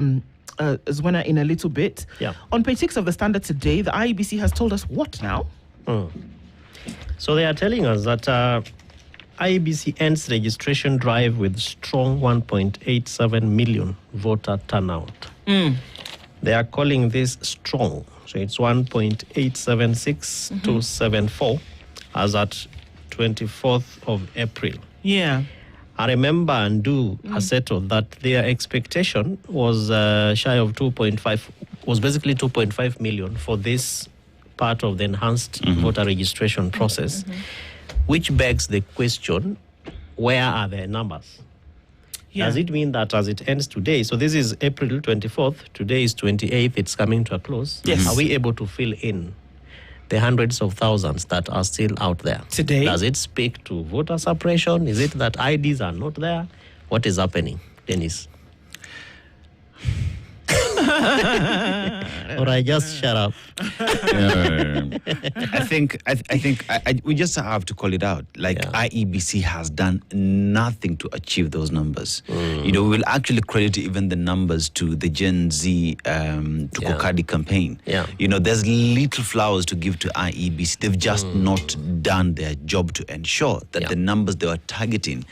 Zwena in a little bit. Yeah. On page 6 of the Standard today, the IEBC has told us what now? So they are telling us that IEBC ends registration drive with strong 1.87 million voter turnout. They are calling this strong. So it's 1.876 as at 24th of April. Yeah. I remember Andu has settled that their expectation was shy of 2.5, was basically 2.5 million for this part of the enhanced voter registration process, which begs the question, where are their numbers? Yeah. Does it mean that as it ends today, so this is April 24th, today is 28th, it's coming to a close. Yes. Are we able to fill in the hundreds of thousands that are still out there? Today? Does it speak to voter suppression? Is it that IDs are not there? What is happening, Dennis? Or I just shut up. I think we just have to call it out. IEBC has done nothing to achieve those numbers. You know, we will actually credit even the numbers to the Gen Z Tukokadi campaign. Yeah. You know, there's little flowers to give to IEBC. They've just not done their job to ensure that the numbers they were targeting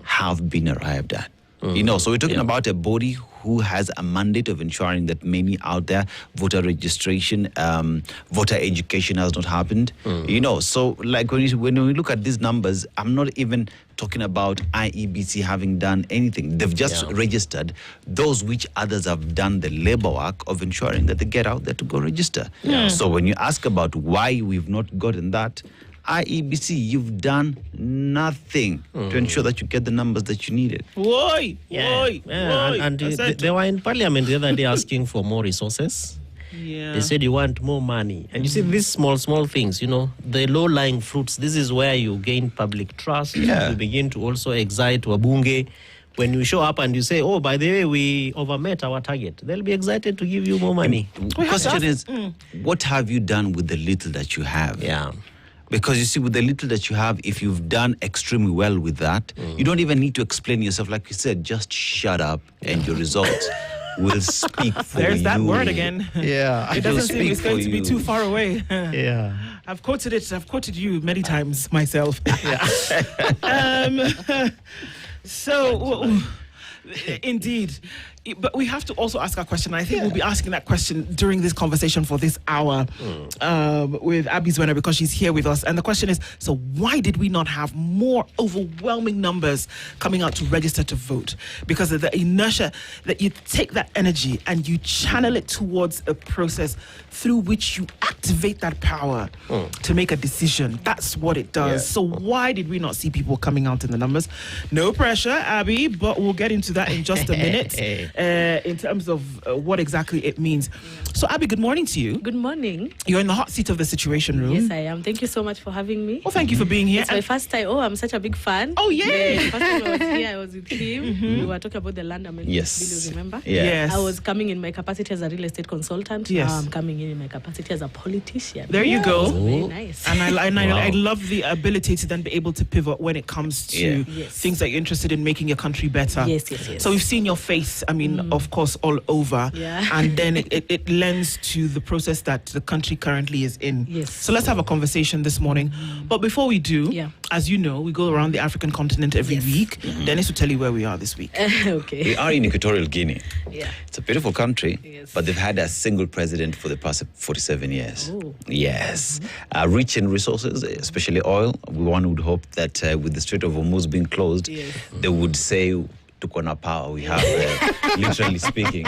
have been arrived at. You know, so we're talking about a body who has a mandate of ensuring that many out there, voter registration, voter education has not happened. You know, so like when we look at these numbers, I'm not even talking about IEBC having done anything. They've just registered those which others have done the labor work of ensuring that they get out there to go register. So when you ask about why we've not gotten that, IEBC, you've done nothing to ensure that you get the numbers that you needed. And they were in Parliament the other day asking for more resources. They said you want more money. And you see these small things, you know, the low-lying fruits, this is where you gain public trust. You begin to also excite Wabunge. When you show up and you say, oh, by the way, we overmet our target, they'll be excited to give you more money. The question is, what have you done with the little that you have? Because you see, with the little that you have, if you've done extremely well with that, you don't even need to explain yourself. Like you said, just shut up and your results will speak for you. There's that word again. It doesn't seem it's going to be too far away. I've quoted you many times myself. So, indeed. But we have to also ask our question. I think we'll be asking that question during this conversation for this hour with Abby Zwena, because she's here with us. And the question is, so why did we not have more overwhelming numbers coming out to register to vote? Because of the inertia that you take that energy and you channel it towards a process through which you activate that power to make a decision. That's what it does. So why did we not see people coming out in the numbers? No pressure, Abby, but we'll get into that in just a minute. In terms of what exactly it means. So, Abby, good morning to you. Good morning. You're in the hot seat of the Situation Room. Yes, I am. Thank you so much for having me. Well, thank you for being here. It's my first time. Oh, I'm such a big fan. Oh, yeah. The first time I was here, I was with him. We were talking about the land amendment bill, you remember? Yes. I was coming in my capacity as a real estate consultant. Yes. Now I'm coming in my capacity as a politician. There you go. Very nice. And I love the ability to then be able to pivot when it comes to things that you're interested in making your country better. Yes. So we've seen your face, I mean, of course, all over. And then it lends to the process that the country currently is in. Yes. So let's have a conversation this morning. But before we do, as you know, we go around the African continent every week. Dennis will tell you where we are this week. Okay. We are in Equatorial Guinea. Yeah. It's a beautiful country, Yes. but they've had a single president for the past 47 years. Oh. Yes. Rich in resources, especially oil. One would hope that with the Strait of Hormuz being closed, they would say, tuko na power we have, literally speaking.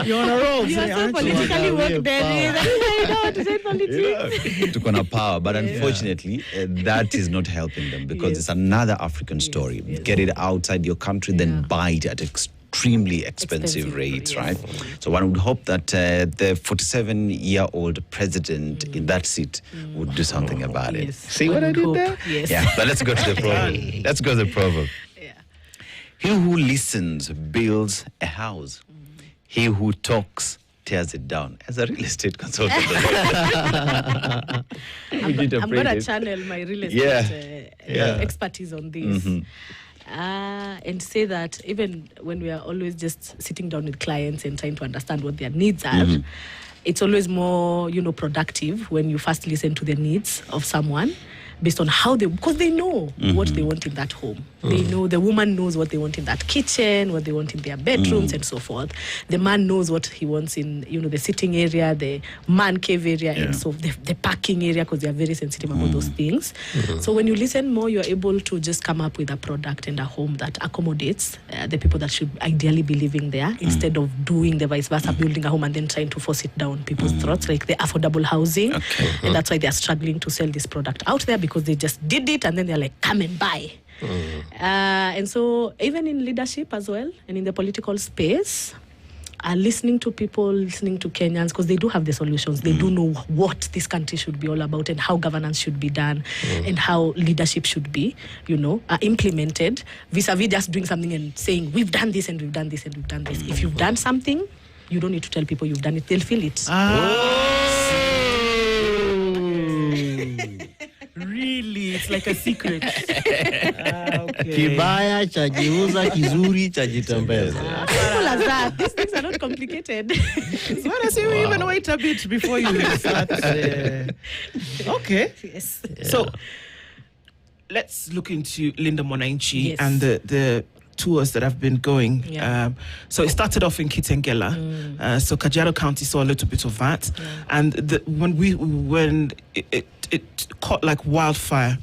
You're on a roll. You are so politically woke, Dennis. I don't know how to say politics. Tuko na power, but unfortunately, that is not helping them because it's another African story. Get it outside your country, then buy it at extremely expensive rates, right? So one would hope that the 47-year-old president in that seat would do something about it. See what I did there? Yes. Yeah, but let's go to the proverb. Let's go to the proverb. He who listens builds a house. He who talks tears it down. As a real estate consultant, I'm going to channel my real estate expertise on this. and say that even when we are always just sitting down with clients and trying to understand what their needs are, it's always more, productive when you first listen to the needs of someone based on how because they know what they want in that home. They know, the woman knows what they want in that kitchen, what they want in their bedrooms and so forth. The man knows what he wants in, the sitting area, the man cave area, and so the parking area, because they are very sensitive about those things. So when you listen more, you're able to just come up with a product and a home that accommodates the people that should ideally be living there, instead of doing the vice versa, building a home and then trying to force it down people's throats, like the affordable housing. And that's why they're struggling to sell this product out there, because they just did it and then they're like, come and buy. And so even in leadership as well, and in the political space, listening to people, listening to Kenyans, because they do have the solutions. They do know what this country should be all about and how governance should be done and how leadership should be, implemented, vis-a-vis just doing something and saying, we've done this and we've done this and we've done this. If you've done something, you don't need to tell people you've done it. They'll feel it. Really? It's like a secret. Kibaya chajiuza, kizuri chajitembeza. Simple as that. These things are not complicated. So when I say we even wait a bit before you start. Okay. Yes. So let's look into Linda Mwananchi and the tours that have been going. So it started off in Kitengela. So Kajiado County saw a little bit of that. And when it caught like wildfire.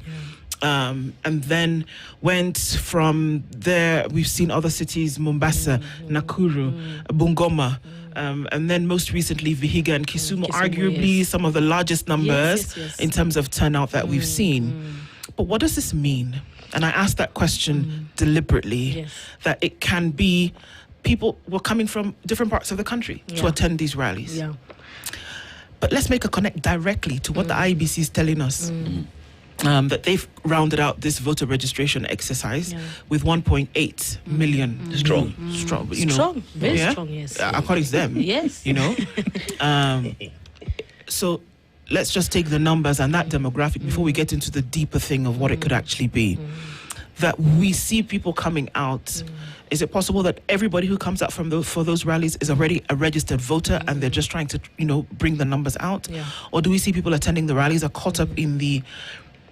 And then went from there, we've seen other cities, Mombasa, Nakuru, Bungoma, and then most recently Vihiga and Kisumu, arguably some of the largest numbers in terms of turnout that we've seen. But what does this mean? And I asked that question deliberately, that it can be people were coming from different parts of the country to attend these rallies. But let's make a connect directly to what the IEBC is telling us. That they've rounded out this voter registration exercise with 1.8 million strong, very strong, yes. According to them, yes, So let's just take the numbers and that demographic before we get into the deeper thing of what it could actually be. That we see people coming out. Is it possible that everybody who comes out for those rallies is already a registered voter and they're just trying to, bring the numbers out? Or do we see people attending the rallies are caught up in the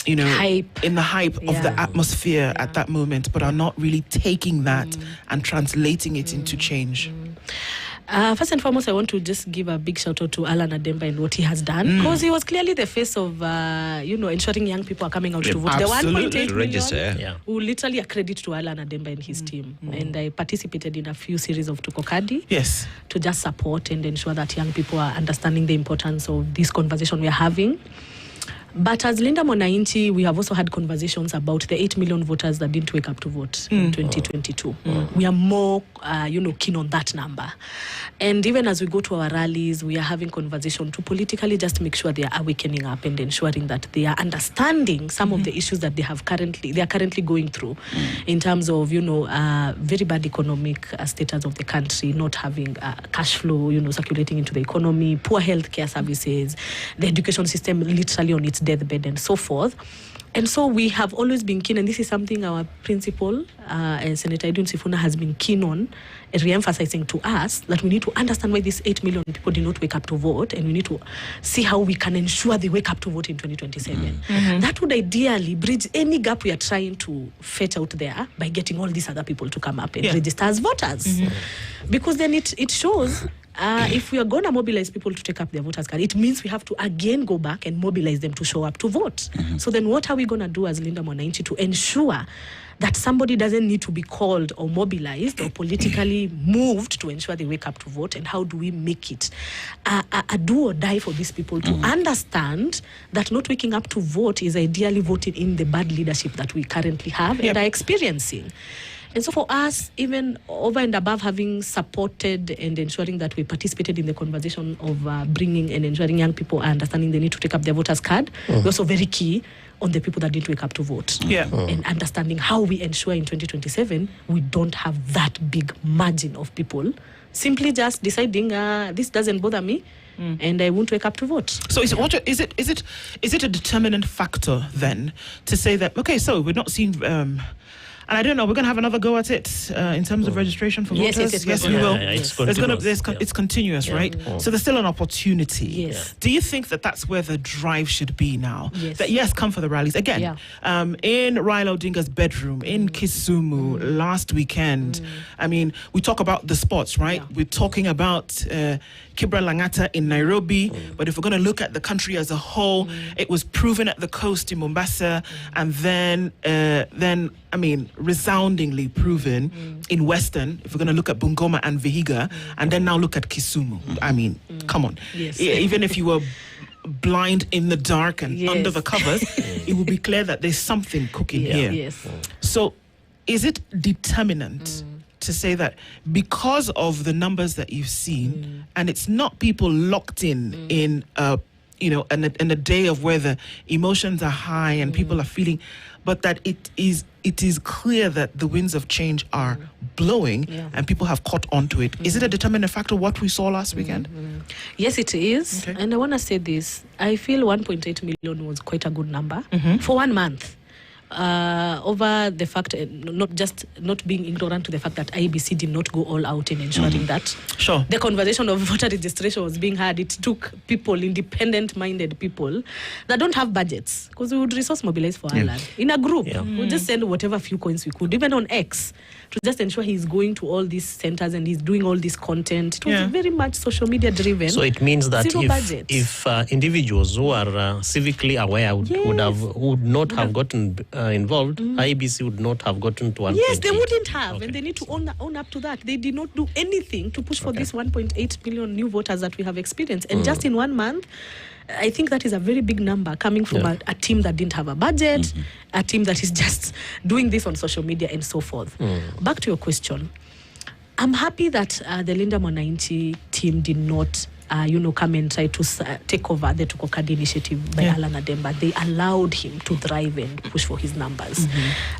hype of the atmosphere at that moment, but are not really taking that and translating it into change? First and foremost, I want to just give a big shout out to Alan Ademba and what he has done, because he was clearly the face of, ensuring young people are coming out to vote. Absolutely. The 1.8 million, who literally a credit to Alan Ademba and his team. And I participated in a few series of Tukokadi to just support and ensure that young people are understanding the importance of this conversation we are having. But as Linda Mwananchi, we have also had conversations about the 8 million voters that didn't wake up to vote in 2022. We are more, keen on that number. And even as we go to our rallies, we are having conversation to politically just make sure they are awakening up and ensuring that they are understanding some of the issues that they are currently going through in terms of, very bad economic status of the country, not having cash flow, circulating into the economy, poor healthcare services, the education system literally on its deathbed and so forth. And so we have always been keen, and this is something our principal, Senator Sifuna, has been keen on, re-emphasizing to us that we need to understand why these 8 million people did not wake up to vote, and we need to see how we can ensure they wake up to vote in 2027. That would ideally bridge any gap we are trying to fetch out there by getting all these other people to come up and register as voters. Because then it shows... if we are going to mobilize people to take up their voters card, it means we have to again go back and mobilize them to show up to vote. So then what are we going to do as Linda Mwananchi to ensure that somebody doesn't need to be called or mobilized or politically moved to ensure they wake up to vote? And how do we make it a do or die for these people to understand that not waking up to vote is ideally voting in the bad leadership that we currently have and are experiencing? And so for us, even over and above having supported and ensuring that we participated in the conversation of bringing and ensuring young people are understanding they need to take up their voters card, we're also very key on the people that didn't wake up to vote. And understanding how we ensure in 2027 we don't have that big margin of people simply just deciding this doesn't bother me and I won't wake up to vote. So is it a determinant factor then to say that, okay, so we're not seeing And I don't know, we're going to have another go at it in terms of registration for voters? Yes, we will. It's continuous, right? So there's still an opportunity. Yes. Do you think that that's where the drive should be now? Yes. That yes, come for the rallies. Again, in Raila Odinga's bedroom, in Kisumu last weekend, I mean, we talk about the sports, right? Yeah. We're talking about Kibra Langata in Nairobi, but if we're going to look at the country as a whole, it was proven at the coast in Mombasa, and then I mean, resoundingly proven in Western, if we're going to look at Bungoma and Vihiga, and then now look at Kisumu. I mean, come on. Yes. Even if you were blind in the dark and under the covers, it will be clear that there's something cooking here. Yes. So is it determinant to say that because of the numbers that you've seen, and it's not people locked in you know, in a day of where the emotions are high and people are feeling, but that it is clear that the winds of change are blowing and people have caught on to it. Is it a determining factor what we saw last weekend? Yes, it is. Okay. And I want to say this. I feel 1.8 million was quite a good number for 1 month. Over the fact, not being ignorant to the fact that IEBC did not go all out in ensuring that the conversation of voter registration was being had. It took people, independent-minded people that don't have budgets, because we would resource mobilize for Alan in a group. We'll just send whatever few coins we could, even on X, to just ensure he's going to all these centers and he's doing all this content. It was very much social media driven. So it means that if individuals who are civically aware would not have gotten involved, IEBC would not have gotten to 1.8. Yes, they wouldn't have, and they need to own up to that. They did not do anything to push for this 1.8 million new voters that we have experienced, and just in 1 month. I think that is a very big number coming from a team that didn't have a budget, a team that is just doing this on social media and so forth. Back to your question. I'm happy that the Linda Mwananchi team did not come and try to take over the Tukokadi initiative by Alan Ademba. They allowed him to thrive and push for his numbers.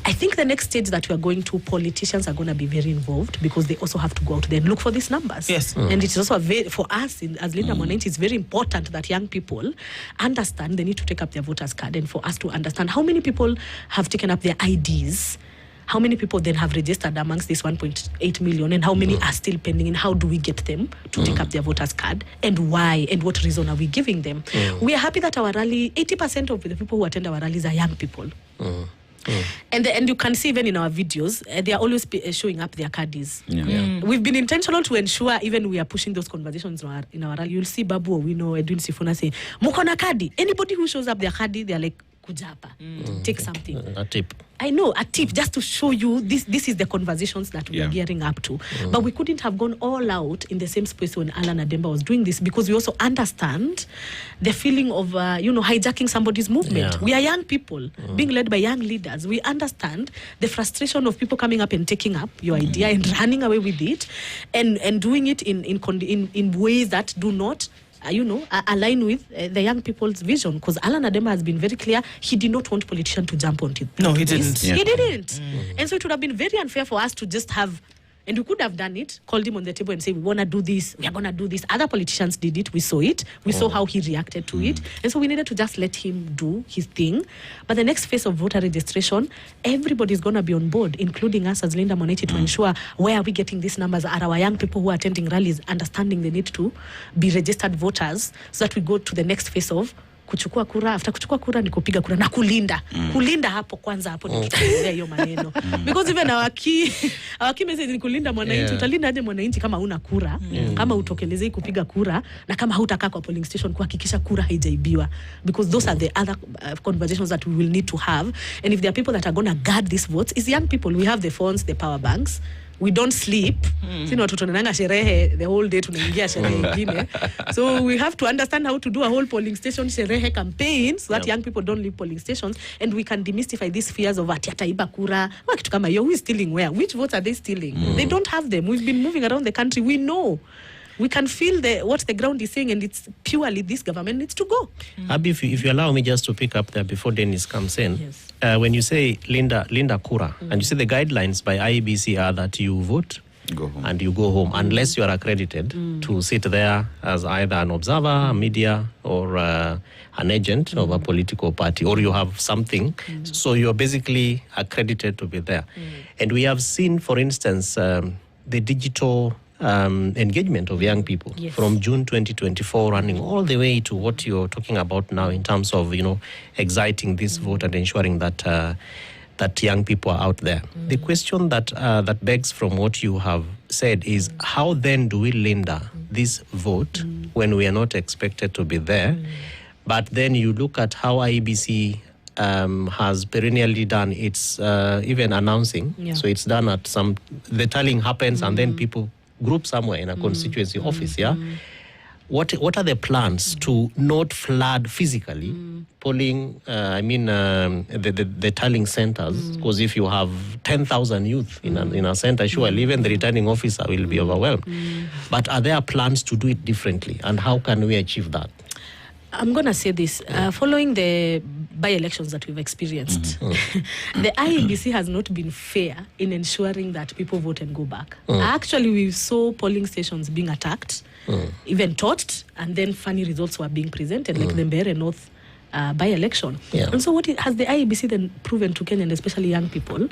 I think the next stage that we are going to, politicians are going to be very involved, because they also have to go out there and look for these numbers. Yes. And it's also for us, as Linda Mwananchi, it's very important that young people understand they need to take up their voters card, and for us to understand how many people have taken up their IDs, how many people then have registered amongst this 1.8 million, and how many are still pending, and how do we get them to take up their voters card, and why, and what reason are we giving them? We are happy that our rally, 80% of the people who attend our rallies are young people. And you can see even in our videos, they are always showing up their cards. We've been intentional to ensure, even we are pushing those conversations in our rally. You'll see Babu, we know Edwin Sifuna say, Mukona kadi. Anybody who shows up their kadi, they're like, Kujapa, take something. A tip. I know, a tip, just to show you this is the conversations that we are gearing up to. But we couldn't have gone all out in the same space when Alan Ademba was doing this, because we also understand the feeling of, hijacking somebody's movement. We are young people being led by young leaders. We understand the frustration of people coming up and taking up your idea and running away with it, and doing it in ways that do not align with the young people's vision, because Alan Ademba has been very clear he did not want politicians to jump onto this. No, he didn't. He didn't. And so it would have been very unfair for us to just have, and we could have done it, called him on the table and say, we want to do this, we are going to do this. Other politicians did it, we saw it, we saw how he reacted to it, and so we needed to just let him do his thing. But the next phase of voter registration, everybody's going to be on board, including us as Linda Mwananchi, to ensure where are we getting these numbers. Are our young people who are attending rallies understanding they need to be registered voters, so that we go to the next phase of kuchukua kura, after kuchukua kura ni kupiga kura na kulinda. Kulinda hapo kwanza, hapo ni tutaelezea hiyo maneno. Because even our key message ni kulinda mwananchi. Utalinda aje mwananchi kama huna kura, kama utokelezei kupiga kura, na kama hutakaa kwa polling station kuhakikisha kura haijaibiwa. Because those are the other conversations that we will need to have. And if there are people that are going to guard these votes, it's young people. We have the phones, the power banks. We don't sleep. Sino watoto nananga sherehe the whole day, tunaingia sherehe ingine. So we have to understand how to do a whole polling station sherehe campaign, so that young people don't leave polling stations, and we can demystify these fears of ati ataiba kura. Kitu kama hiyo, who is stealing where? Which votes are they stealing? They don't have them. We've been moving around the country. We know. We can feel what the ground is saying, and it's purely this government needs to go. Abby, if you allow me just to pick up there before Dennis comes in. Yes. When you say Linda Kura, and you say the guidelines by IEBC are that you vote and you go home, unless you are accredited to sit there as either an observer, a media, or an agent of a political party, or you have something. So you're basically accredited to be there. And we have seen, for instance, the digital engagement of young people from June 2024 running all the way to what you're talking about now in terms of, exciting this vote and ensuring that that young people are out there. The question that that begs from what you have said is, how then do we Linda this vote when we are not expected to be there? But then you look at how IEBC has perennially done its even announcing. So it's done at the tallying happens and then people group somewhere in a constituency office, What are the plans to not flood physically polling, the tallying centers? Because if you have 10,000 youth in a center, surely even the returning officer will be overwhelmed. But are there plans to do it differently? And how can we achieve that? I'm going to say this. Following the by-elections that we've experienced, the IEBC has not been fair in ensuring that people vote and go back. Actually, we saw polling stations being attacked, even torched, and then funny results were being presented, like the Mbeere North by-election. And so what has the IEBC then proven to Kenya, and especially young people?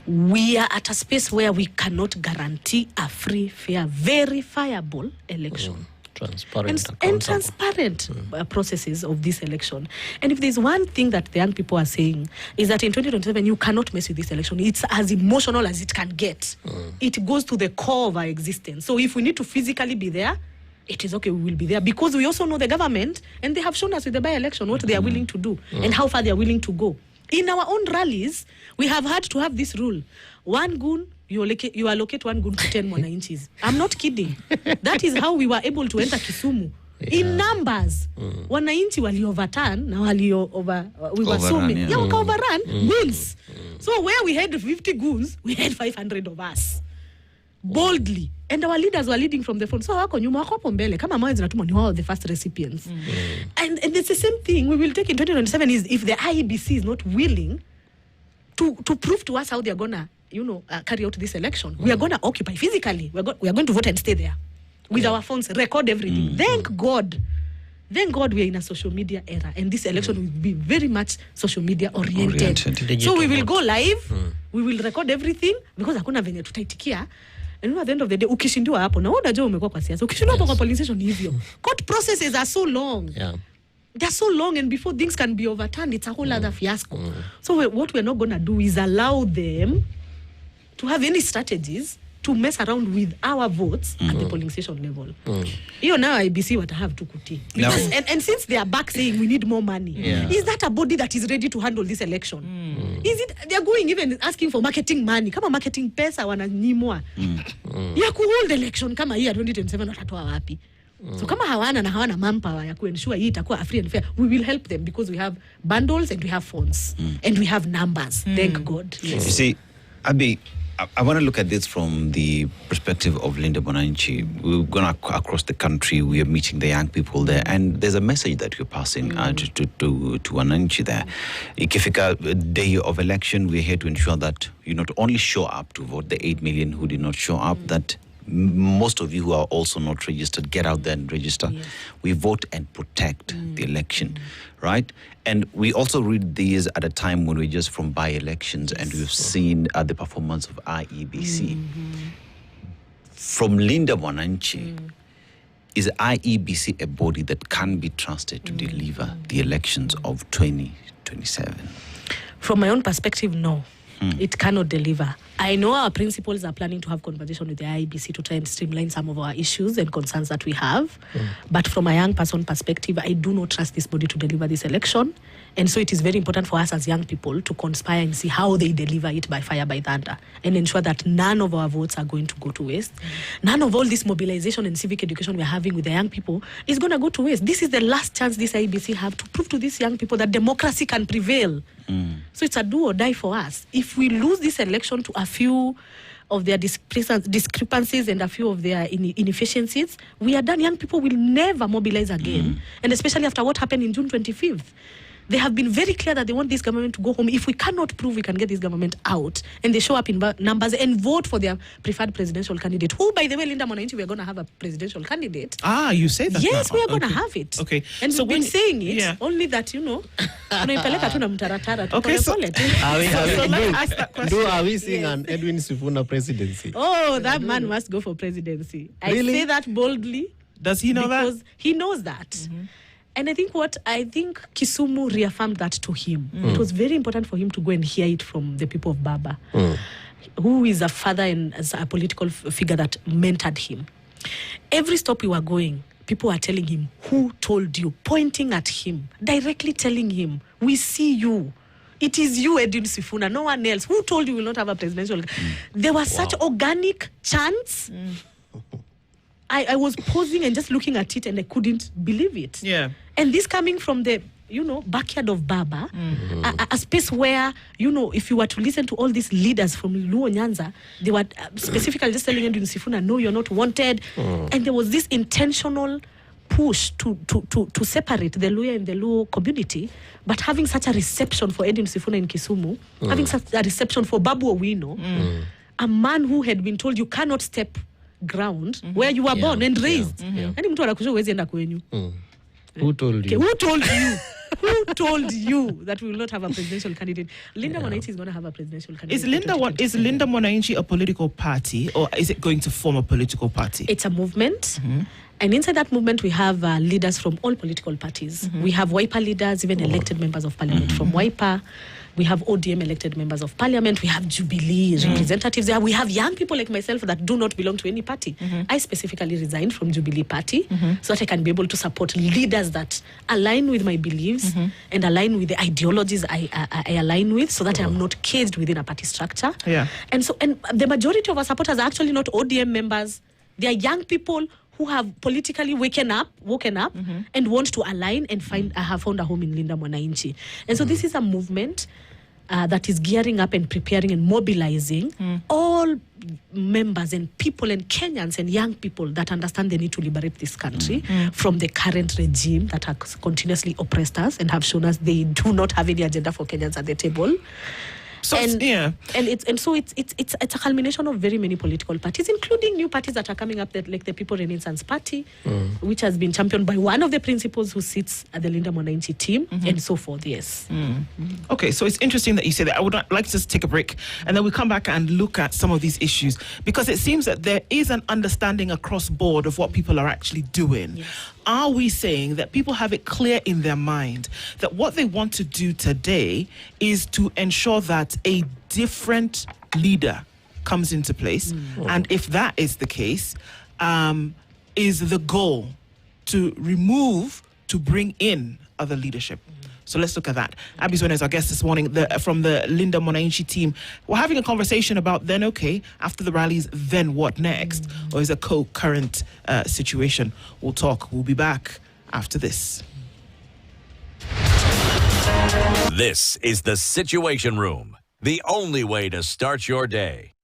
We are at a space where we cannot guarantee a free, fair, verifiable election. Transparent and transparent processes of this election. And if there's one thing that the young people are saying, is that in 2027 you cannot mess with this election. It's as emotional as it can get. It goes to the core of our existence. So if we need to physically be there, it is okay, we will be there, because we also know the government, and they have shown us with the by-election what they are willing to do and how far they are willing to go. In our own rallies, we have had to have this rule: one goon, you allocate one goon to 10 Mwananchis. I'm not kidding. That is how we were able to enter Kisumu. In numbers. Wananchi wali overturn, na wali we were so many. Waka overrun, goons. So where we had 50 goons, we had 500 of us. Boldly. And our leaders were leading from the front. So wako nyuma, wako mbele. Kama mawe zinatuma ni wao the first recipients. And it's the same thing we will take in 2027 is if the IEBC is not willing to prove to us how they're gonna carry out this election. We are going to occupy physically. We are going to vote and stay there with our phones, record everything. Thank God we are in a social media era, and this election will be very much social media oriented. So we will go live, we will record everything, because hakuna venye tutaitikia. And at the end of the day, ukishindwa hapo, na unajua umekuwa kwa siasa, ukishindwa hapo kwa police station hivyo. Court processes are so long. They're so long, and before things can be overturned, it's a whole other fiasco. So what we're not going to do is allow them to have any strategies to mess around with our votes at the polling station level. Now IBC what I have to kuti. And since they are back saying we need more money, is that a body that is ready to handle this election? Is it they are going even asking for marketing money? Kama marketing pesa wananyimwa. Ya kuhold election kama hii 2027 watatoa wapi? So kama hawana manpower ya kuensure hii itakuwa free and fair, we will help them, because we have bundles and we have phones and we have numbers. Thank God. Yes. You see, Abi, I want to look at this from the perspective of Linda Mwananchi. We're going across the country. We are meeting the young people there, and there's a message that we're passing to Mwananchi there. Ikifika day of election, we're here to ensure that you not only show up to vote, the 8 million who did not show up, that most of you who are also not registered, get out there and register. We vote and protect the election, right? And we also read these at a time when we're just from by-elections, and we've seen the performance of IEBC. From Linda Mwananchi, is IEBC a body that can be trusted to deliver the elections of 2027? From my own perspective, no. It cannot deliver. I know our principals are planning to have conversation with the IEBC to try and streamline some of our issues and concerns that we have. But from a young person perspective, I do not trust this body to deliver this election. And so it is very important for us as young people to conspire and see how they deliver it by fire, by thunder, and ensure that none of our votes are going to go to waste. None of all this mobilization and civic education we're having with the young people is going to go to waste. This is the last chance this IEBC have to prove to these young people that democracy can prevail. So it's a do or die for us. If we lose this election to a few of their discrepancies and a few of their inefficiencies, we are done. Young people will never mobilize again. And especially after what happened in June 25th. They have been very clear that they want this government to go home. If we cannot prove we can get this government out, and they show up in numbers and vote for their preferred presidential candidate, who, by the way, Linda Mwananchi, we are going to have a presidential candidate. You say that? Yes, now. we are going to have it. Okay. And so we've been saying it, only that, Okay, so are we seeing an Edwin Sifuna presidency? Oh, that man must go for presidency. Really? I say that boldly. Does he know that? Because he knows that. Mm-hmm. And I think Kisumu reaffirmed that to him. It was very important for him to go and hear it from the people of Baba, who is a father and as a political figure that mentored him. Every stop we were going, people were telling him, who told you? Pointing at him, directly telling him, we see you. It is you, Edwin Sifuna, no one else. Who told you will not have a presidential? There was such organic chants. I was pausing and just looking at it and I couldn't believe it. Yeah. And this coming from the, backyard of Baba, a space where, if you were to listen to all these leaders from Luo Nyanza, they were specifically just telling Edwin Sifuna, no, you're not wanted. And there was this intentional push to separate the Luo and the Luo community, but having such a reception for Edwin Sifuna in Kisumu, having such a reception for Babu Owino, a man who had been told you cannot step ground where you were born and raised. Who told you? Who told you? Who told you that we will not have a presidential candidate? Linda Mwananchi is going to have a presidential candidate. Is Linda Mwananchi a political party, or is it going to form a political party? It's a movement. And inside that movement, we have leaders from all political parties. We have Wiper leaders, even elected members of parliament from Wiper. We have ODM elected members of parliament. We have Jubilee representatives there. We have young people like myself that do not belong to any party. I specifically resigned from Jubilee party so that I can be able to support leaders that align with my beliefs and align with the ideologies I align with, so that I am not caged within a party structure. Yeah. And the majority of our supporters are actually not ODM members. They are young people who have politically woken up and want to align and have found a home in Linda Mwananchi. And so this is a movement that is gearing up and preparing and mobilizing all members and people and Kenyans and young people that understand they need to liberate this country from the current regime that has continuously oppressed us and have shown us they do not have any agenda for Kenyans at the table. So it's a culmination of very many political parties, including new parties that are coming up, like the People Renaissance Party, which has been championed by one of the principals who sits at the Linda Mwananchi team, and so forth. Yes. Okay, so it's interesting that you say that. I would like to just take a break, and then we come back and look at some of these issues, because it seems that there is an understanding across board of what people are actually doing. Yes. Are we saying that people have it clear in their mind that what they want to do today is to ensure that a different leader comes into place? And if that is the case, is the goal to bring in other leadership? So let's look at that. Abby Zwena is our guest this morning from the Linda Mwananchi team. We're having a conversation about then, okay, after the rallies, then what next? Or is a co-current situation? We'll talk. We'll be back after this. This is the Situation Room, the only way to start your day.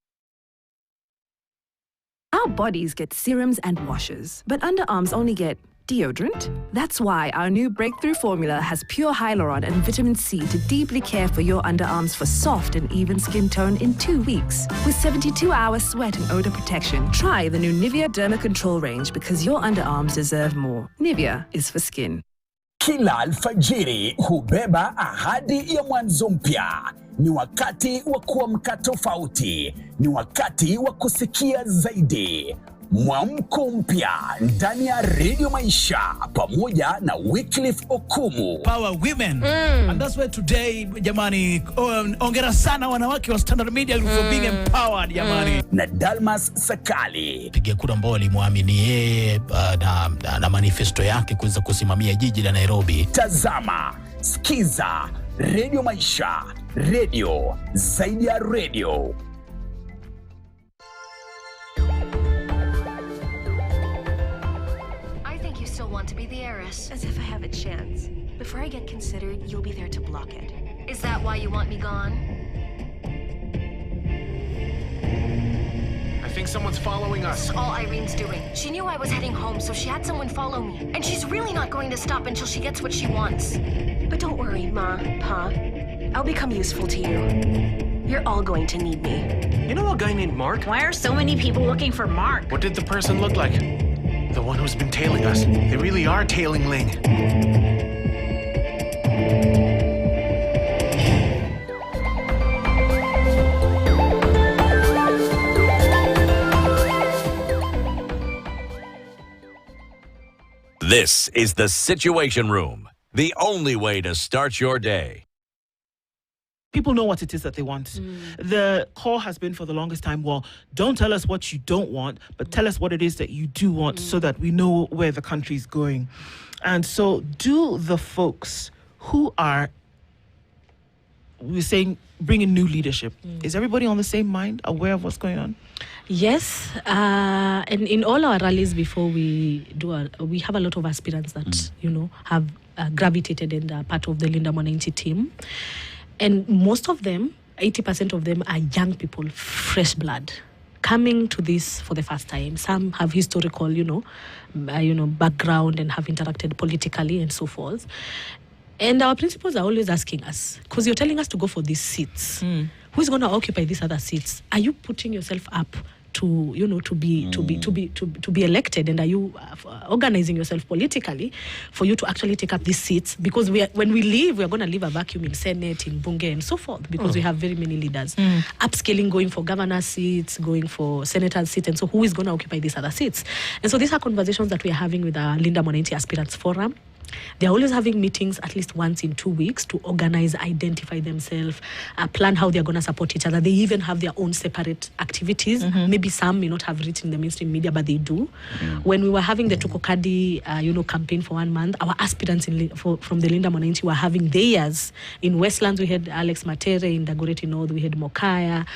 Our bodies get serums and washes, but underarms only get deodorant. That's why our new breakthrough formula has pure hyaluron and vitamin C to deeply care for your underarms for soft and even skin tone in 2 weeks. With 72-hour sweat and odor protection, try the new Nivea Derma Control range, because your underarms deserve more. Nivea is for skin. Kila alfajiri hubeba ahadi ya mwanzo mpya. Ni wakati wa kuamka tofauti. Ni wakati wa kusikia zaidi. Mwamko mpya ndani ya Radio Maisha pamoja na Wycliffe Okumu. Power women. And that's why today, jamani, ongera sana wanawake wa Standard Media for being empowered, jamani. Na Dalmas Sakali. Pigia kura ambao walimwamini yeye na manifesto yake kuweza kusimamia jiji la Nairobi. Tazama, sikiza Radio Maisha, radio zaidi ya radio. Want to be the heiress. As if I have a chance. Before I get considered, you'll be there to block it. Is that why you want me gone? think someone's following us. All Irene's doing. She knew I was heading home, so she had someone follow me. And she's really not going to stop until she gets what she wants. But don't worry, Ma, Pa. I'll become useful to you. You're all going to need me. You know a guy named Mark? Why are so many people looking for Mark? What did the person look like? The one who's been tailing us. They really are tailing Ling. This is the Situation Room, the only way to start your day. People know what it is that they want. The call has been for the longest time, well, don't tell us what you don't want, but tell us what it is that you do want so that we know where the country's going. And so do the folks who are, we're saying, bringing new leadership, is everybody on the same mind, aware of what's going on? Yes, and in all our rallies before we do, we have a lot of aspirants that, have gravitated and are part of the Linda Mwananchi team. And most of them, 80% of them, are young people, fresh blood, coming to this for the first time. Some have historical, background and have interacted politically and so forth. And our principals are always asking us, because you're telling us to go for these seats. Who's going to occupy these other seats? Are you putting yourself up to be elected, and are you organizing yourself politically for you to actually take up these seats? Because when we leave, we are going to leave a vacuum in Senate, in Bunge, and so forth, because we have very many leaders upscaling, going for governor seats, going for senator seats, and so who is going to occupy these other seats? And so these are conversations that we are having with our Linda Mwananchi Aspirants Forum. They're always having meetings at least once in 2 weeks to organize, identify themselves, plan how they're going to support each other. They even have their own separate activities. Maybe some may not have reached in the mainstream media, but they do. When we were having the Tukokadi, campaign for 1 month, our aspirants from the Linda Mwananchi were having theirs. In Westlands, we had Alex Matere. In Dagoretti North, we had Mokaya,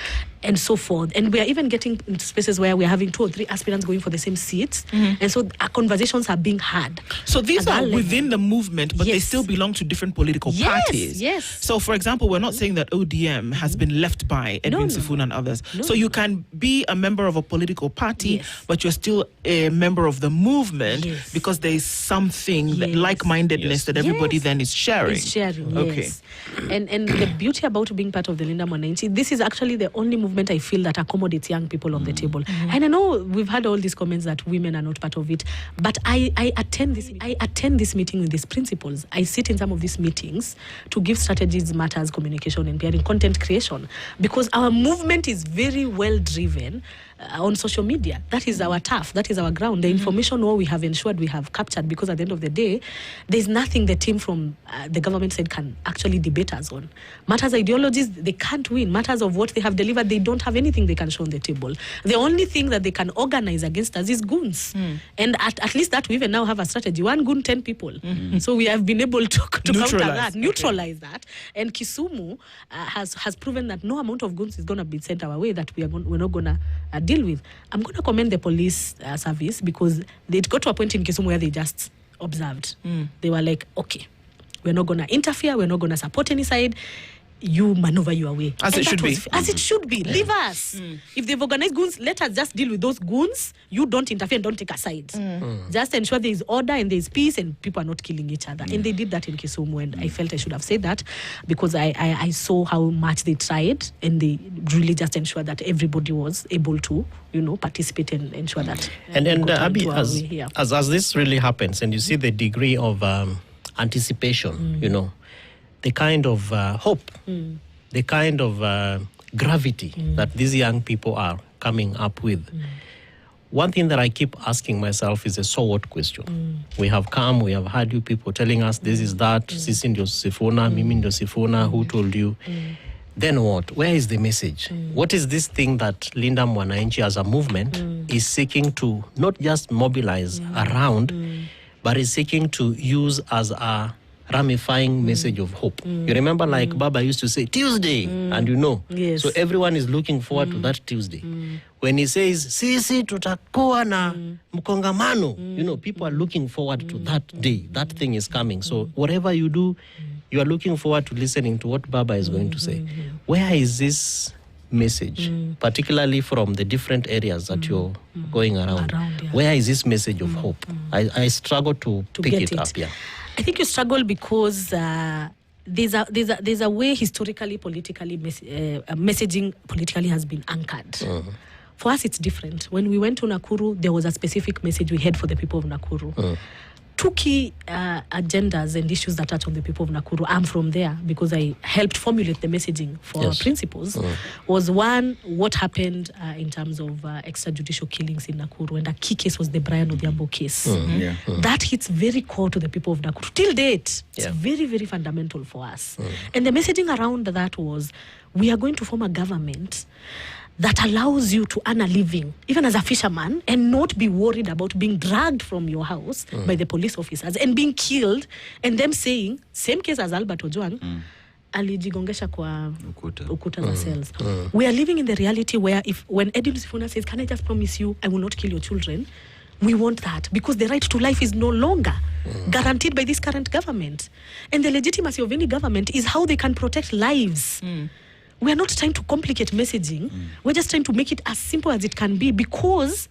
and so forth. And we are even getting into spaces where we're having 2 or 3 aspirants going for the same seats. And so our conversations are being had. So these are within the movement, but they still belong to different political parties. Yes. So, for example, we're not saying that ODM has been left by Edwin Sifuna and others. So you can be a member of a political party, but you're still a member of the movement because there is something, that like-mindedness that everybody then is sharing. Yes. And the beauty about being part of the Linda Mwananchi, this is actually the only movement I feel that accommodates young people on the table. And I know we've had all these comments that women are not part of it, but I attend this meeting with these principles. I sit in some of these meetings to give strategies, matters, communication, and PR, content creation, because our movement is very well driven on social media. That is our turf. That is our ground. The information war we have ensured we have captured, because at the end of the day, there's nothing the team from the government side can actually debate us on. Matters ideologies, they can't win. Matters of what they have delivered, they don't have anything they can show on the table. The only thing that they can organize against us is goons. And at least that we even now have a strategy. 1 goon, 10 people. So we have been able to counter that, neutralize that. And Kisumu has proven that no amount of goons is going to be sent our way that we're not going to deal with. I'm going to commend the police service, because they got to a point in Kisumu where they just observed. They were like, okay, we're not going to interfere, we're not going to support any side. You maneuver your way. As it should be. As it should be. Leave us. If they've organized goons, let us just deal with those goons. You don't interfere and don't take a side. Just ensure there is order and there is peace and people are not killing each other. And they did that in Kisumu, and I felt I should have said that, because I saw how much they tried, and they really just ensured that everybody was able to, participate and ensure that. And Abby, as this really happens, and you see the degree of anticipation, the kind of hope, the kind of gravity that these young people are coming up with. One thing that I keep asking myself is a so what question. We have heard you people telling us this is that, sisi ndio Sifuna, mimi ndio Sifuna, who told you? Then what? Where is the message? What is this thing that Linda Mwananchi as a movement is seeking to not just mobilize around, but is seeking to use as a ramifying message of hope? You remember, like Baba used to say, Tuesday, and so everyone is looking forward to that Tuesday. When he says, sisi tutakuwa na mkongamano, people are looking forward to that day. That thing is coming. So whatever you do, you are looking forward to listening to what Baba is going to say. Where is this message, particularly from the different areas that you're going around. Where is this message of hope? I struggle to pick it up. Yeah. I think you struggle because there's a way historically, politically, messaging politically has been anchored. For us, it's different. When we went to Nakuru, there was a specific message we had for the people of Nakuru. Two key agendas and issues that touch on the people of Nakuru. I'm from there because I helped formulate the messaging for our principles. Was one, what happened in terms of extrajudicial killings in Nakuru, and a key case was the Brian Odhiambo case. That hits very core to the people of Nakuru. Till date, it's very, very fundamental for us. And the messaging around that was, we are going to form a government that allows you to earn a living, even as a fisherman, and not be worried about being dragged from your house by the police officers and being killed, and them saying, same case as Albert Ojwang, alijigongesha kwa ukuta za cells. We are living in the reality where when Edwin Sifuna says, can I just promise you I will not kill your children? We want that because the right to life is no longer guaranteed by this current government. And the legitimacy of any government is how they can protect lives. We're not trying to complicate messaging. We're just trying to make it as simple as it can be, because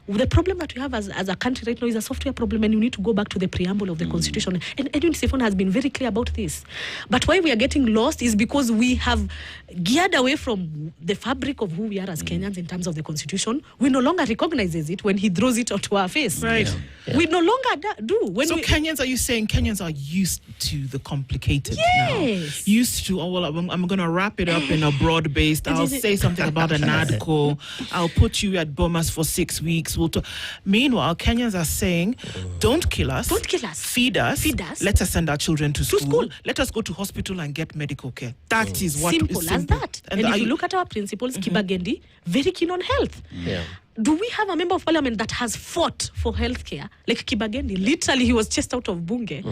the problem that we have as a country right now is a software problem, and you need to go back to the preamble of the Constitution. And Edwin Sifuna has been very clear about this. But why we are getting lost is because we have geared away from the fabric of who we are as Kenyans in terms of the Constitution. We no longer recognize it when he throws it onto our face. Right. We no longer do. Kenyans, are you saying Kenyans are used to the complicated now? Used to, I'm going to wrap it up in a broad-based, I'll say something about an ADCO, I'll put you at Bomas for 6 weeks. Meanwhile, Kenyans are saying, don't kill us. Feed us. Let us send our children to school. Let us go to hospital and get medical care. That is what simple as that. And if you look at our principles, Kibagendi, very keen on health. Do we have a member of parliament that has fought for healthcare? Like Kibagendi, literally he was chased out of Bunge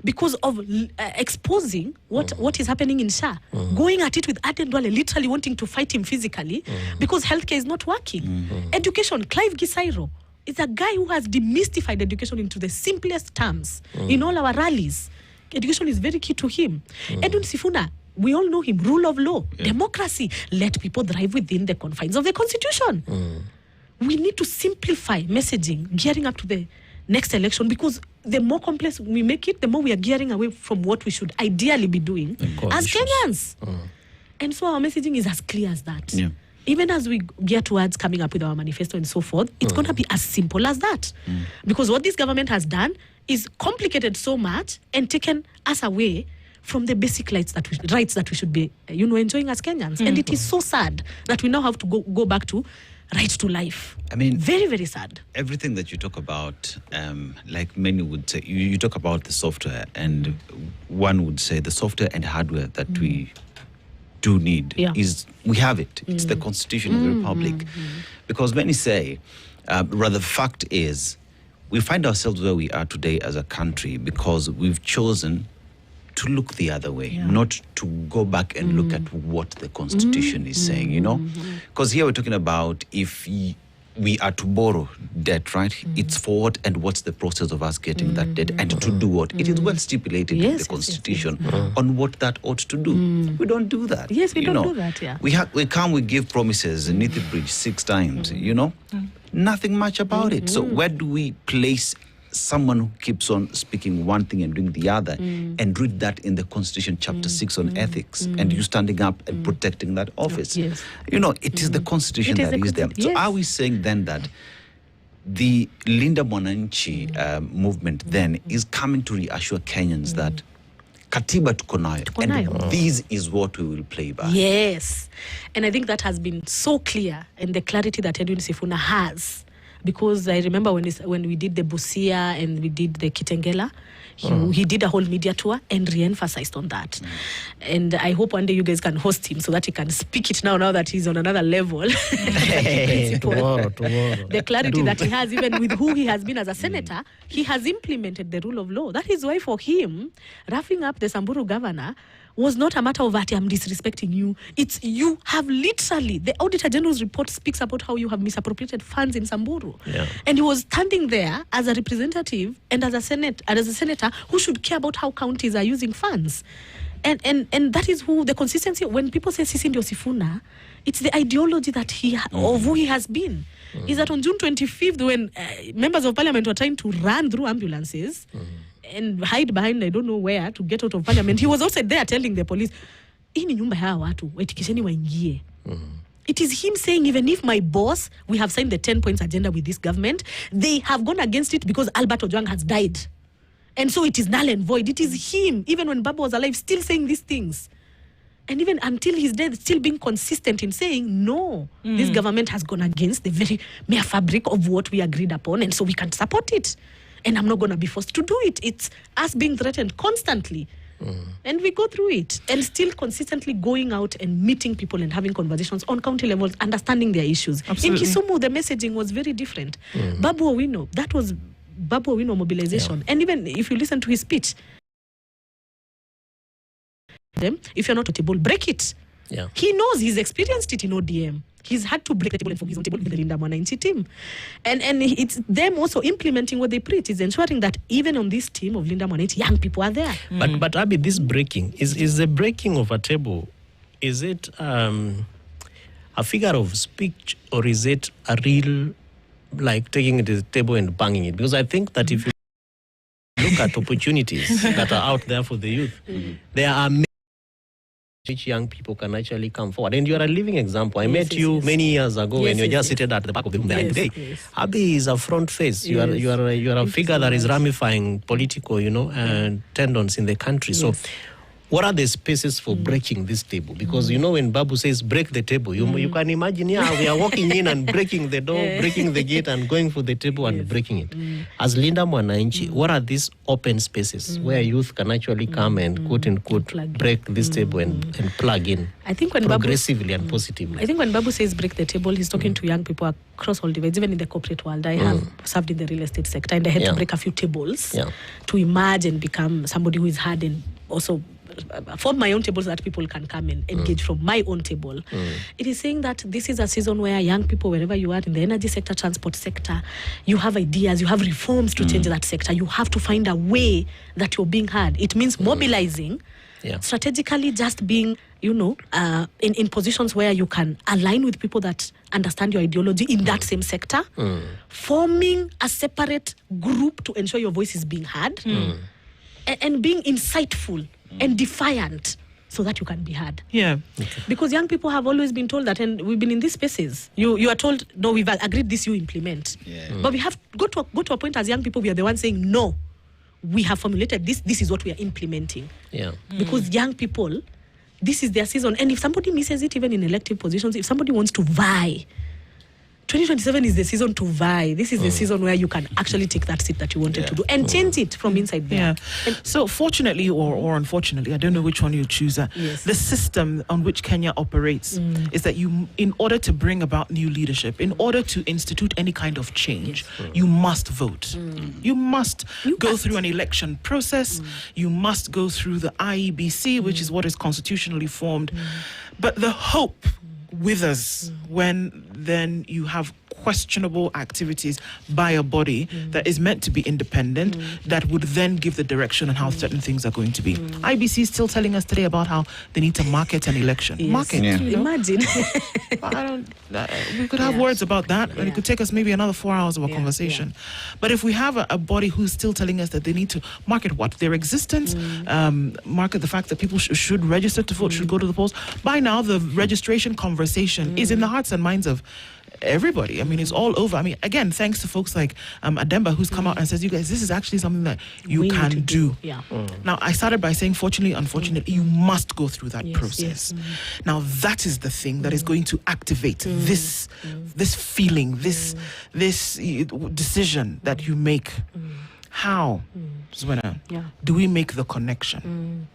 because of exposing what is happening in SHA. Going at it with Aden Duale, literally wanting to fight him physically because healthcare is not working. Education, Clive Gisairo is a guy who has demystified education into the simplest terms in all our rallies. Education is very key to him. Edwin Sifuna, we all know him, rule of law, democracy, let people thrive within the confines of the Constitution. We need to simplify messaging, gearing up to the next election, because the more complex we make it, the more we are gearing away from what we should ideally be doing as Kenyans. And so our messaging is as clear as that. Even as we gear towards coming up with our manifesto and so forth, it's going to be as simple as that. Because what this government has done is complicated so much and taken us away from the basic rights that we should be enjoying as Kenyans. And it is so sad that we now have to go back to right to life. I mean, very, very sad. Everything that you talk about, like many would say, you talk about the software, and one would say the software and hardware that we do need is, we have it. It's the Constitution of the Republic. Because many say, rather, the fact is, we find ourselves where we are today as a country because we've chosen to look the other way, not to go back and look at what the Constitution is saying, Because here we're talking about if we are to borrow debt, right? It's for what, and what's the process of us getting that debt, and to do what? It is well stipulated in the Constitution on what that ought to do. We don't do that. Yes, we don't do that, We give promises, Nithi Bridge 6 times, Nothing much about it. So where do we place someone who keeps on speaking one thing and doing the other, and read that in the Constitution, chapter 6 on ethics, and you standing up and protecting that office? It is the Constitution that is there. So are we saying then that the Linda Mwananchi movement then is coming to reassure Kenyans that Katiba tuko nayo, and this is what we will play by? Yes. And I think that has been so clear, and the clarity that Edwin Sifuna has. Because I remember when we did the Busia and we did the Kitengela, he did a whole media tour and re-emphasized on that. And I hope one day you guys can host him so that he can speak it now that he's on another level. Tomorrow. The clarity that he has, even with who he has been as a senator, he has implemented the rule of law. That is why for him, roughing up the Samburu governor was not a matter of that I'm disrespecting you. It's you have literally, the Auditor General's report speaks about how you have misappropriated funds in Samburu. And he was standing there as a representative and as a senator who should care about how counties are using funds. And that is who the consistency. When people say Sisi ndio Sifuna, it's the ideology that of who he has been. Is that on June 25th, when members of parliament were trying to run through ambulances and hide behind I don't know where to get out of parliament, he was also there telling the police, "Hii ni nyumba ya watu, waitikisheni waingie." It is him saying, even if my boss, we have signed the 10 points agenda with this government, they have gone against it because Albert Ojwang has died. And so it is null and void. It is him, even when Babu was alive, still saying these things. And even until his death, still being consistent in saying, no, this government has gone against the very mere fabric of what we agreed upon, and so we can't support it. And I'm not going to be forced to do it. It's us being threatened constantly. And we go through it and still consistently going out and meeting people and having conversations on county levels, understanding their issues. Absolutely. In Kisumu, the messaging was very different. Babu Owino, that was Babu Owino mobilization. Yeah. And even if you listen to his speech, if you're not at a table, break it. Yeah. He knows, he's experienced it in ODM. He's had to break the table and form his own table with the Linda Mwananchi team. And it's them also implementing what they preach. Is ensuring that even on this team of Linda Mwananchi, young people are there. But Abby, this breaking, is the breaking of a table, is it a figure of speech, or is it a real, like taking it to the table and banging it? Because I think that if you look at opportunities that are out there for the youth, there are many which young people can actually come forward. And you are a living example. I met you many years ago when you were just seated at the back of the room. And today, Abby is a front face. You are a figure that is ramifying political, and tendons in the country. So what are the spaces for breaking this table? Because, when Babu says break the table, you can imagine, we are walking in and breaking the door, breaking the gate and going for the table and breaking it. As Linda Mwananchi, what are these open spaces where youth can actually come and quote-unquote break this table and plug in, I think when progressively and positively? I think when Babu says break the table, he's talking to young people across all divides, even in the corporate world. I have served in the real estate sector, and I had to break a few tables to emerge and become somebody who is hard, and also form my own table so that people can come and engage from my own table. It is saying that this is a season where young people, wherever you are in the energy sector, transport sector, you have ideas, you have reforms to change that sector. You have to find a way that you're being heard. It means mobilizing, strategically just being, in positions where you can align with people that understand your ideology in that same sector, forming a separate group to ensure your voice is being heard, and being insightful and defiant so that you can be heard. Yeah. Because young people have always been told that, and we've been in these spaces. You are told, no, we've agreed this, you implement. But we have go to a point as young people, we are the ones saying, no, we have formulated this is what we are implementing. Because young people, this is their season. And if somebody misses it, even in elective positions, if somebody wants to vie, 2027 is the season to vie. This is the season where you can actually take that seat that you wanted to do and change it from inside there. So fortunately or unfortunately, I don't know which one you choose, the system on which Kenya operates is that you, in order to bring about new leadership, in order to institute any kind of change, you must vote. You must go through an election process. You must go through the IEBC, which is what is constitutionally formed. But the hope withers when then you have questionable activities by a body that is meant to be independent, that would then give the direction on how certain things are going to be. IBC is still telling us today about how they need to market an election. Market. Imagine. We could have words about that, and it could take us maybe another 4 hours of a conversation. But if we have a body who's still telling us that they need to market what? Their existence, market the fact that people should register to vote, should go to the polls. By now, the registration conversation is in the hearts and minds of everybody. I mean, it's all over. I mean, again, thanks to folks like Ademba, who's come out and says, you guys, this is actually something that you can do. Now, I started by saying, fortunately, unfortunately, you must go through that process. Now, that is the thing that is going to activate this feeling, this decision that you make. How, Zwena, do we make the connection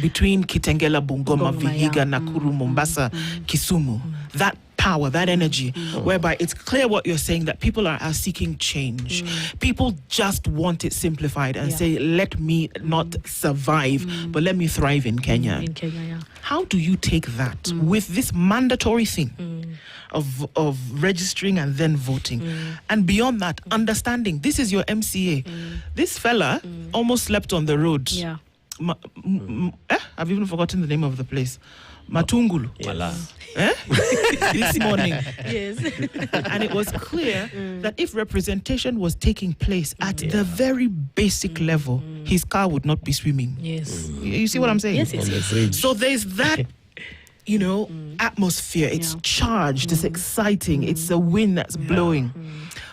between Kitengela, Bungoma, Vihiga, Nakuru, Mombasa, Kisumu? That power, that energy, whereby it's clear what you're saying, that people are seeking change. People just want it simplified and say, let me not survive, but let me thrive in Kenya. How do you take that with this mandatory thing of registering and then voting? And beyond that, understanding this is your MCA. This fella almost slept on the road. I've even forgotten the name of the place. Matungulu. Yes. This morning. Yes. And it was clear that if representation was taking place at the very basic level, his car would not be swimming. Yes. You see what I'm saying? Yes. So there's that, atmosphere. It's charged. It's exciting. It's a wind that's blowing.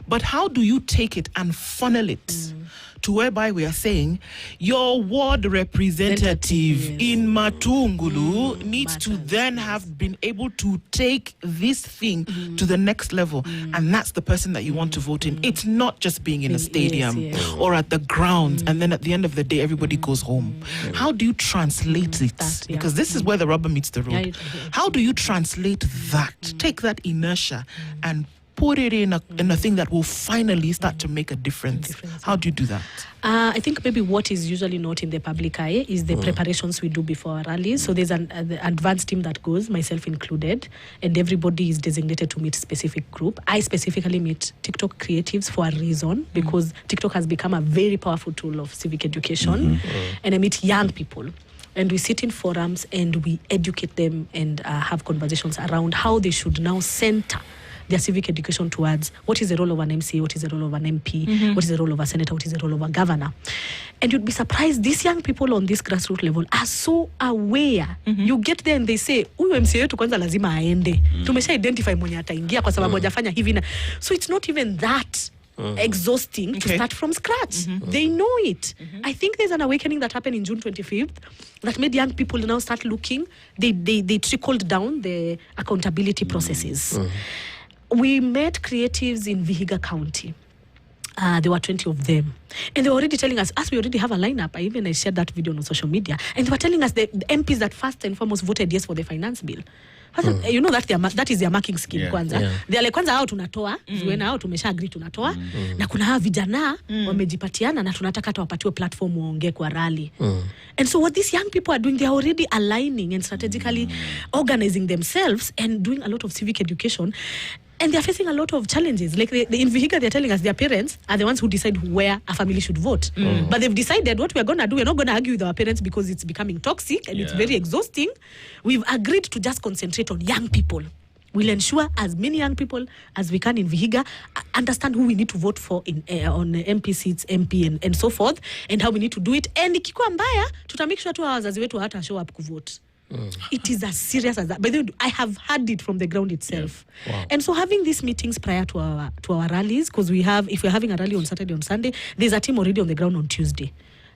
But how do you take it and funnel it to whereby we are saying your ward representative in Matungulu needs to then have been able to take this thing to the next level, and that's the person that you want to vote in. It's not just being in a stadium or at the grounds, and then at the end of the day everybody goes home. How do you translate it? Because this is where the rubber meets the road. How do you translate that? Take that inertia and put it in a thing that will finally start to make a difference. How do you do that? I think maybe what is usually not in the public eye is the preparations we do before our rallies. So there's an advanced team that goes, myself included, and everybody is designated to meet specific group. I specifically meet TikTok creatives for a reason, because TikTok has become a very powerful tool of civic education. And I meet young people. And we sit in forums and we educate them and have conversations around how they should now center their civic education towards what is the role of an MCA, what is the role of an MP, what is the role of a senator, what is the role of a governor. And you'd be surprised, these young people on this grassroots level are so aware. You get there and they say, huyu MCA yetu kwanza lazima aende. Tumesha identify mwenye ataingia kwa sababu hajafanya hivi na. So it's not even that exhausting to start from scratch. They know it. I think there's an awakening that happened in June 25th that made young people now start looking. They trickled down the accountability processes. We met creatives in Vihiga County. There were 20 of them. And they were already telling us, as we already have a lineup, I shared that video on social media, and they were telling us the MPs that first and foremost voted yes for the finance bill. You know that is their marking scheme kwanza. They are like, kwanza hao tunatoa, zuena hao tumesha agree tunatoa, na kuna hawa vijana wamejipatiana na tunataka tuwapatiwe platform waongee kwa rally. And so what these young people are doing, they are already aligning and strategically organizing themselves and doing a lot of civic education. And they're facing a lot of challenges. Like in Vihiga, they're telling us their parents are the ones who decide where a family should vote. But they've decided what we're going to do. We're not going to argue with our parents because it's becoming toxic and it's very exhausting. We've agreed to just concentrate on young people. We'll ensure as many young people as we can in Vihiga understand who we need to vote for on MP seats, MP and so forth, and how we need to do it. And ikikuwa mbaya, tuta make sure tu wazazi wetu hata show up kuvote. It is as serious as that. But I have heard it from the ground itself. Wow. And so having these meetings prior to our rallies, because if we're having a rally on Saturday, on Sunday, there's a team already on the ground on Tuesday.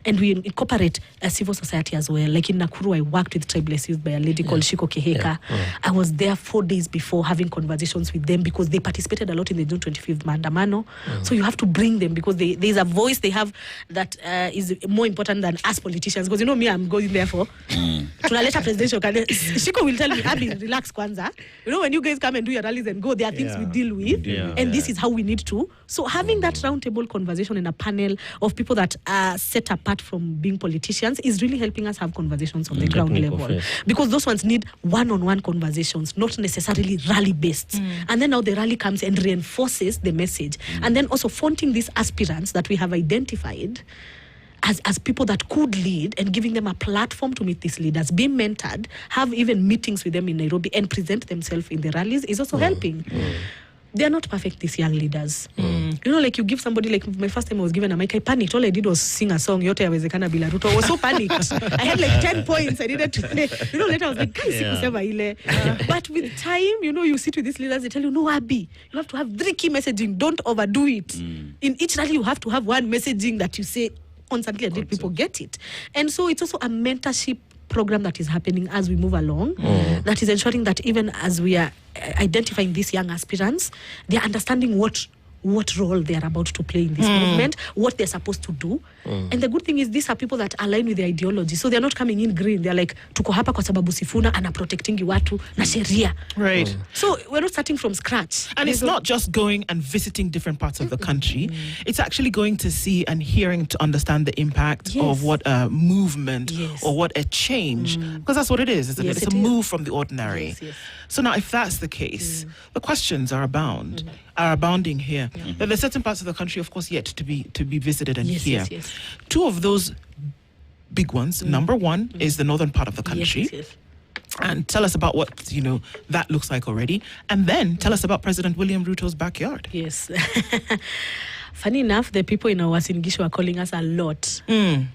And we incorporate civil society as well. Like in Nakuru, I worked with tribeless youth by a lady called Shiko Keheka. I was there 4 days before having conversations with them because they participated a lot in the June 25th Maandamano. So you have to bring them because there's a voice they have that is more important than us politicians. Because me, I'm going there for tunaleta presidential candidate. Shiko will tell me, Abby, relax kwanza. When you guys come and do your rallies and go, there are things we deal with. And this is how we need to. So having that roundtable conversation and a panel of people that are set apart from being politicians is really helping us have conversations on the ground level. Because those ones need one-on-one conversations, not necessarily rally-based. And then now the rally comes and reinforces the message. And then also fronting these aspirants that we have identified as people that could lead and giving them a platform to meet these leaders, be mentored, have even meetings with them in Nairobi and present themselves in the rallies is also helping. They're not perfect, these young leaders. Like you give somebody, like my first time I was given a mic, I panicked. All I did was sing a song, Yote Yawezekana Bila Ruto. I was so panicked. I had like 10 points I needed to play. Later I was like, but with time, you sit with these leaders, they tell you, no, Abby, you have to have 3 key messaging. Don't overdo it. In each rally, you have to have one messaging that you say constantly until people get it. And so it's also a mentorship program that is happening as we move along, that is ensuring that even as we are identifying these young aspirants, they are understanding what role they are about to play in this movement, what they're supposed to do. And the good thing is these are people that align with their ideology. So they're not coming in green. They're like, tuko hapa kwa sababu Sifuna ana protecting watu na sheria. Right. So we're not starting from scratch. And it's not just going and visiting different parts of the country. It's actually going to see and hearing to understand the impact of what a movement or what a change, because that's what it is, isn't it? It's a move from the ordinary. So now if that's the case, the questions are abounding here. There's certain parts of the country, of course, yet to be visited and hear. 2 of those big ones. Number one is the northern part of the country. Yes. And tell us about what, that looks like already. And then tell us about President William Ruto's backyard. Yes. Funny enough, the people in our Uasin Gishu are calling us a lot.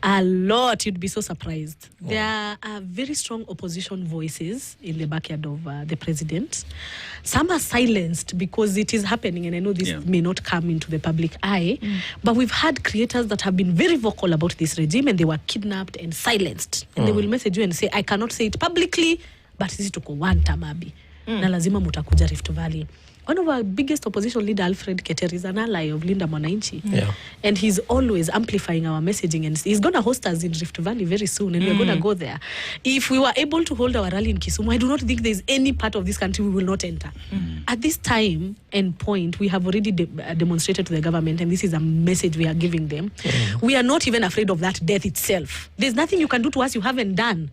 A lot. You'd be so surprised. Oh. There are very strong opposition voices in the backyard of the president. Some are silenced because it is happening, and I know this may not come into the public eye, but we've had creators that have been very vocal about this regime, and they were kidnapped and silenced. And they will message you and say, I cannot say it publicly, but sisi tuko one tamabi. Na lazima mutakuja Rift Valley. One of our biggest opposition leader, Alfred Keter, is an ally of Linda Mwananchi. Yeah. And he's always amplifying our messaging. And he's going to host us in Rift Valley very soon. And we're going to go there. If we were able to hold our rally in Kisumu, I do not think there's any part of this country we will not enter. At this time and point, we have already demonstrated to the government, and this is a message we are giving them. We are not even afraid of that death itself. There's nothing you can do to us you haven't done.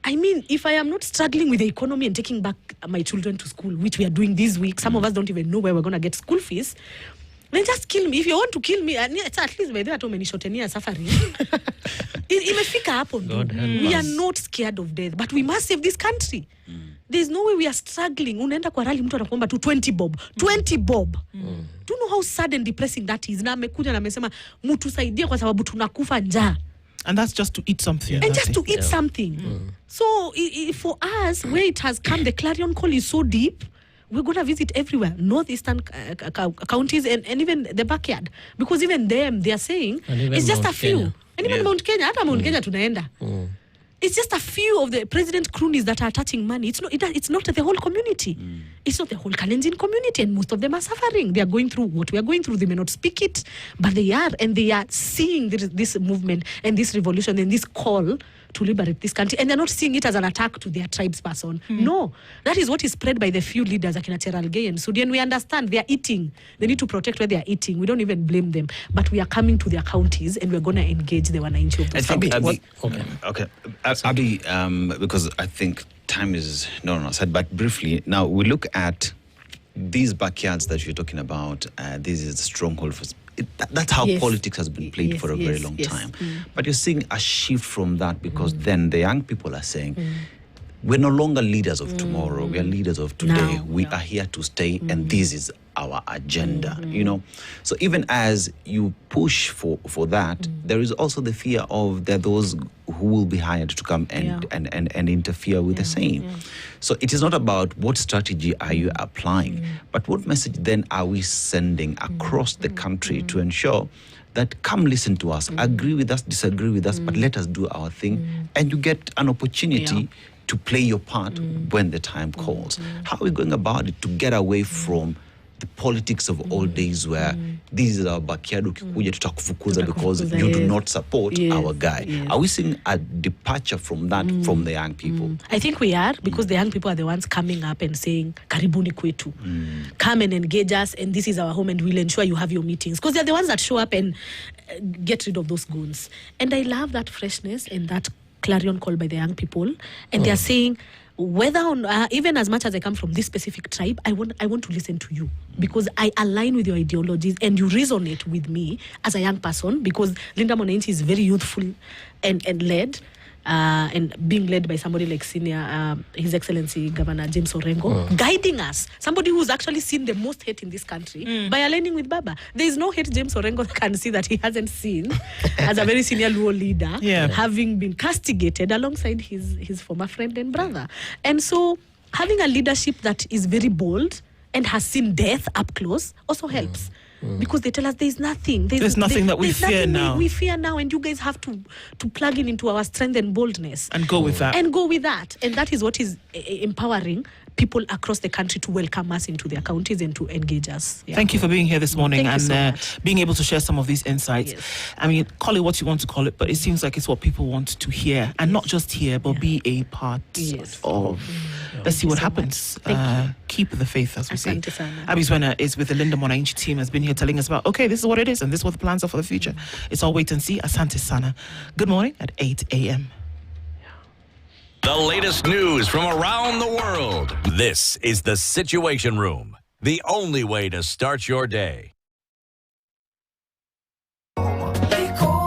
I mean, if I am not struggling with the economy and taking back my children to school, which we are doing this week, some of us don't even know where we're going to get school fees, then just kill me. If you want to kill me, it's at least by the time many suffering. Imefika hapo. We are not scared of death, but we must save this country. There's no way we are struggling. Unaenda kwa rally mtu anakuomba tu 20 bob. 20 bob. Do you know how sad and depressing that is? Na amekuja na amesema mtusaidie kwa sababu tunakufa njaa. And that's just to eat something. And just to eat something. So for us, where it has come, the clarion call is so deep. We're going to visit everywhere, northeastern counties and even the backyard. Because even them, they are saying, it's just a few. Kenya. And even Mount Kenya, hata Mount Kenya tunaenda. It's just a few of the president cronies that are touching money. It's not the whole community. It's not the whole Kalenjin community, and most of them are suffering. They are going through what we are going through. They may not speak it, but they are, and they are seeing this movement and this revolution and this call to liberate this country, and they're not seeing it as an attack to their tribes person. No, that is what is spread by the few leaders like Cheralgei and Sudi, and we understand they are eating. They need to protect where they are eating. We don't even blame them, but we are coming to their counties and we're going to engage the Wananchi of those counties. Okay. Abby, because I think time is not on our side, but briefly, now we look at these backyards that you're talking about. This is the stronghold for. That's how politics has been played for a very long time. But you're seeing a shift from that because then the young people are saying, we're no longer leaders of tomorrow. We are leaders of today. We are here to stay, and this is our agenda. So even as you push for that, there is also the fear of there are those who will be hired to come and interfere with the same. So it is not about what strategy are you applying, but what message then are we sending across the country to ensure that come listen to us, agree with us, disagree with us, but let us do our thing, and you get an opportunity to play your part when the time calls. How are we going about it to get away from the politics of old days where this is our backyard, ukikuja tutakufukuza because you do not support our guy? Are we seeing a departure from that from the young people? I think we are, because the young people are the ones coming up and saying, karibuni kwetu. Come and engage us, and this is our home, and we'll ensure you have your meetings. Because they're the ones that show up and get rid of those goons. And I love that freshness and that clarion call by the young people. And they're saying, whether even as much as I come from this specific tribe, I want to listen to you because I align with your ideologies and you resonate with me as a young person, because Linda Mwananchi is very youthful and led. And being led by somebody like Senior, His Excellency Governor James Orengo, guiding us. Somebody who's actually seen the most hate in this country by aligning with Baba. There is no hate James Orengo can see that he hasn't seen as a very senior Luo leader, having been castigated alongside his former friend and brother. And so having a leadership that is very bold and has seen death up close also helps. Because they tell us there's nothing. There's nothing that we fear now. We fear now, and you guys have to plug into our strength and boldness. And go with that. And go with that. And that is what is empowering people across the country to welcome us into their counties and to engage us. Thank you for being here this morning and being able to share some of these insights. I mean, call it what you want to call it, but it seems like it's what people want to hear. And not just hear, but be a part of. Let's see what happens. Keep the faith, as we say. Abby Zwena is with the Linda Mwananchi team, has been here telling us about, okay, this is what it is, and this is what the plans are for the future. It's all wait and see. Asante Sana. Good morning at 8 a.m. The latest news from around the world. This is the Situation Room, the only way to start your day.